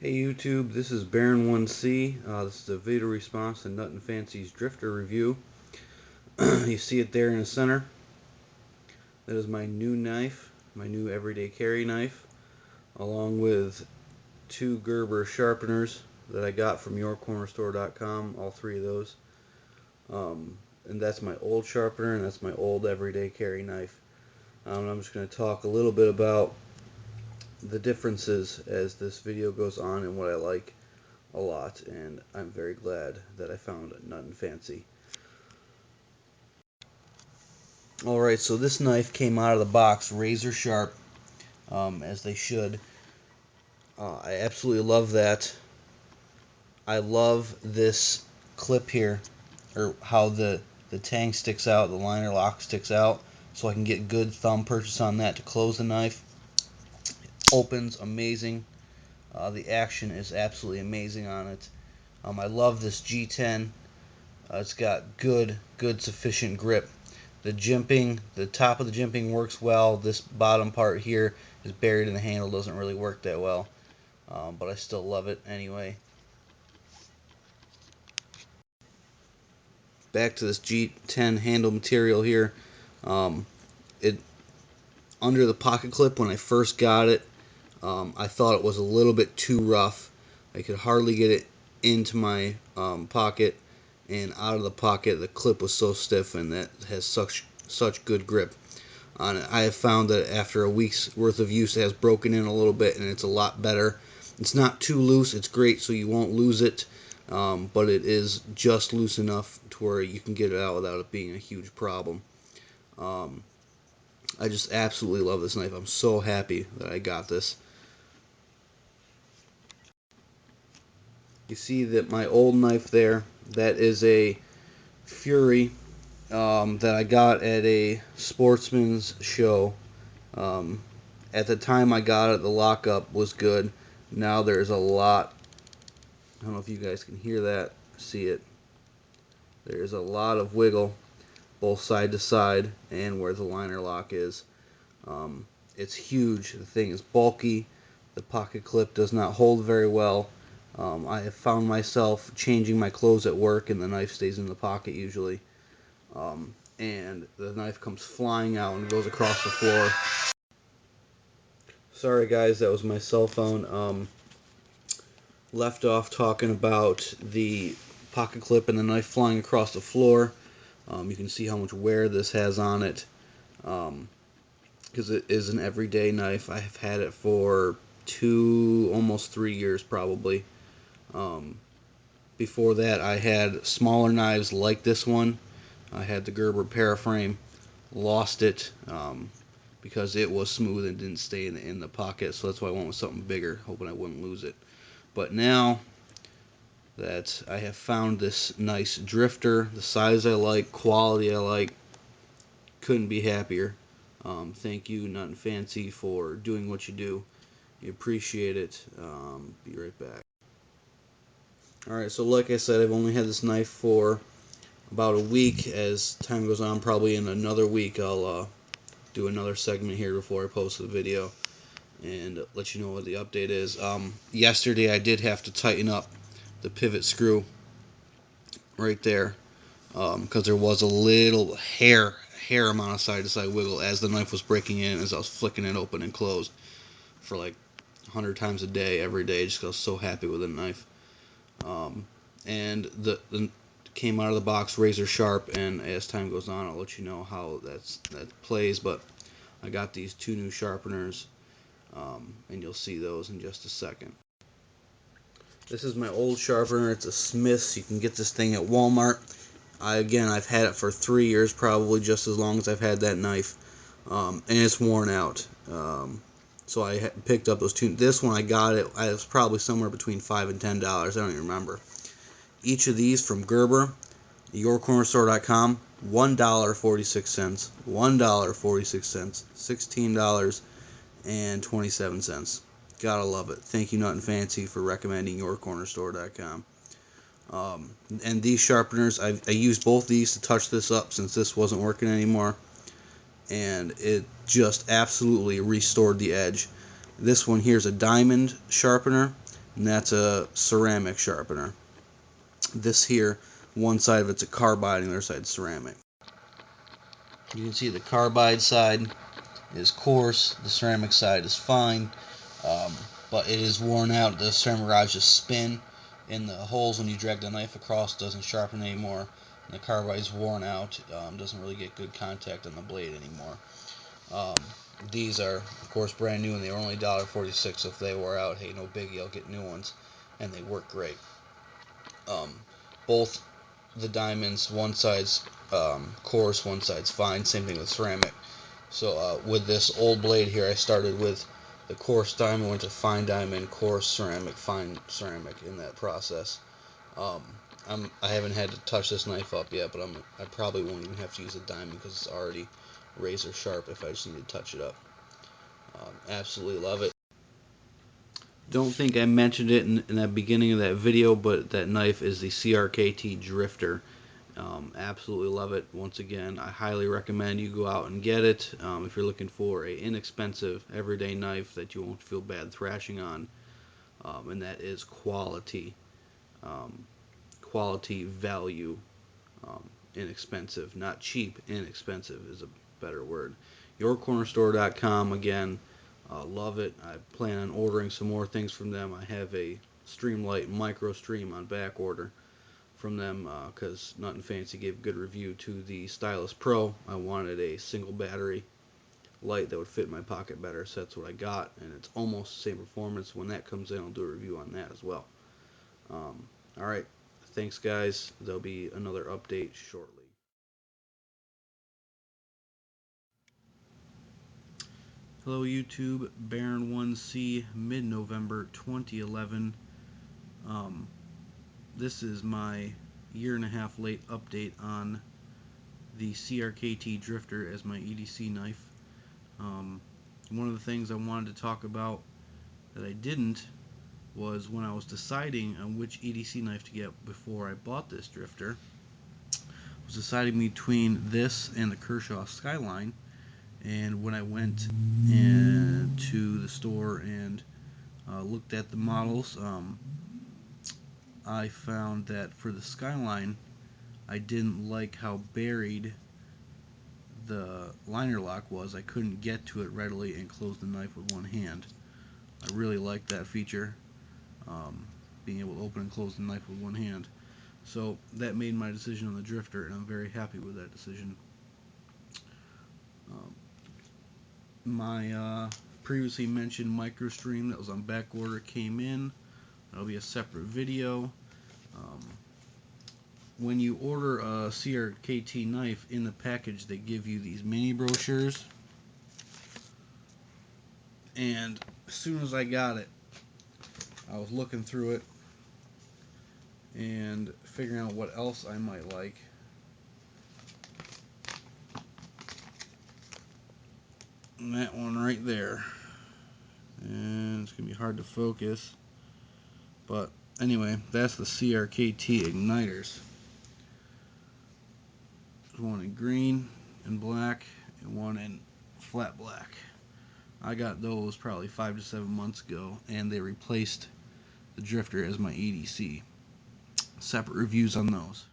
Hey YouTube, this is Baron1C. This is a video response to Nutnfancy's Drifter review. You see it there in the center. That is my new knife, my new everyday carry knife, along with two Gerber sharpeners that I got from yourcornerstore.com, all three of those. And that's my old sharpener, and that's my old everyday carry knife. I'm just going to talk a little bit about the differences as this video goes on and what I like a lot, and I'm very glad that I found Nutnfancy. Alright, so this knife came out of the box razor sharp, as they should. I absolutely love that. I love this clip here, or how the tang sticks out, the liner lock sticks out, so I can get good thumb purchase on that to close the knife. Opens amazing. The action is absolutely amazing on it. I love this G10. It's got good sufficient grip. The jimping, the top of the jimping works well. This bottom part here is buried in the handle, doesn't really work that well, but I still love it anyway. Back to this G10 handle material here. It under the pocket clip when I first got it, I thought it was a little bit too rough. I could hardly get it into my pocket, and out of the pocket the clip was so stiff, and that has such good grip on it. I have found that after a week's worth of use, it has broken in a little bit, and it's a lot better. It's not too loose. It's great, so you won't lose it, but it is just loose enough to where you can get it out without it being a huge problem. I just absolutely love this knife. I'm so happy that I got this. You see that my old knife there, that is a Fury that I got at a sportsman's show. At the time I got it, the lockup was good. Now there's a lot. I don't know if you guys can hear that, see it. There's a lot of wiggle, both side to side and where the liner lock is. It's huge. The thing is bulky. The pocket clip does not hold very well. I have found myself changing my clothes at work, and the knife stays in the pocket usually. And the knife comes flying out and goes across the floor. Sorry guys, that was my cell phone. Left off talking about the pocket clip and the knife flying across the floor. You can see how much wear this has on it, because it is an everyday knife. I have had it for almost 3 years probably. Before that I had smaller knives like this one. I had the Gerber Paraframe, lost it because it was smooth and didn't stay in the pocket, so that's why I went with something bigger, hoping I wouldn't lose it. But now that I have found this nice Drifter, the size I like, quality I like, couldn't be happier. Thank you, Nutnfancy, for doing what you do. You appreciate it. Be right back. Alright, so like I said, I've only had this knife for about a week. As time goes on, probably in another week, I'll do another segment here before I post the video and let you know what the update is. Yesterday I did have to tighten up the pivot screw right there, because there was a little hair amount of side to side wiggle as the knife was breaking in, as I was flicking it open and closed for like 100 times a day, every day, just because I was so happy with the knife. And the came out of the box razor sharp, and as time goes on I'll let you know how that plays. But I got these two new sharpeners, and you'll see those in just a second. This is my old sharpener. It's a Smith's. You can get this thing at Walmart. Again, I've had it for 3 years, probably just as long as I've had that knife, and it's worn out. So I picked up those two. This one I got it was probably somewhere between $5 and $10. I don't even remember. Each of these from Gerber, yourcornerstore.com, $1.46, $1.46, $16.27. Gotta love it. Thank you, Nutnfancy, for recommending yourcornerstore.com. And these sharpeners, I used both these to touch this up since this wasn't working anymore, and it just absolutely restored the edge. This one here is a diamond sharpener. and that's a ceramic sharpener. This here, one side of it's a carbide and the other side is ceramic. You can see the carbide side is coarse, the ceramic side is fine, but it is worn out. The ceramic rods just spin in the holes when you drag the knife across, doesn't sharpen anymore. And the carbide is worn out, doesn't really get good contact on the blade anymore. These are, of course, brand new, and they were only $1.46, so if they wore out, hey, no biggie, I'll get new ones, and they work great. Both the diamonds, one side's coarse, one side's fine, same thing with ceramic. So with this old blade here, I started with the coarse diamond, went to fine diamond, coarse ceramic, fine ceramic in that process. I haven't had to touch this knife up yet, but I probably won't even have to use a diamond because it's already razor sharp if I just need to touch it up. Absolutely love it. Don't think I mentioned it in the beginning of that video, but that knife is the CRKT Drifter. Absolutely love it. Once again, I highly recommend you go out and get it if you're looking for a inexpensive everyday knife that you won't feel bad thrashing on, and that is quality, quality value, inexpensive, not cheap. Inexpensive is a better word. YourCornerStore.com again. Love it. I plan on ordering some more things from them. I have a Streamlight Micro Stream on back order from them because Nutnfancy gave a good review to the Stylus Pro. I wanted a single battery light that would fit in my pocket better, so that's what I got, and it's almost the same performance. When that comes in, I'll do a review on that as well. Alright, thanks guys. There'll be another update shortly. Hello YouTube, Baron1C, mid-November 2011. This is my year-and-a-half late update on the CRKT Drifter as my EDC knife. One of the things I wanted to talk about that I didn't was when I was deciding on which EDC knife to get before I bought this Drifter. I was deciding between this and the Kershaw Skyline, and when I went to the store and looked at the models, I found that for the Skyline, I didn't like how buried the liner lock was. I couldn't get to it readily and close the knife with one hand. I really liked that feature, being able to open and close the knife with one hand. So that made my decision on the Drifter, and I'm very happy with that decision. My previously mentioned micro stream that was on back order came in. That'll be a separate video. When you order a CRKT knife, in the package they give you these mini brochures, and as soon as I got it, I was looking through it and figuring out what else I might like. And that one right there, and it's gonna be hard to focus, but anyway, that's the CRKT igniters. There's one in green and black and one in flat black. I got those probably 5 to 7 months ago, and they replaced the Drifter as my EDC. Separate reviews on those.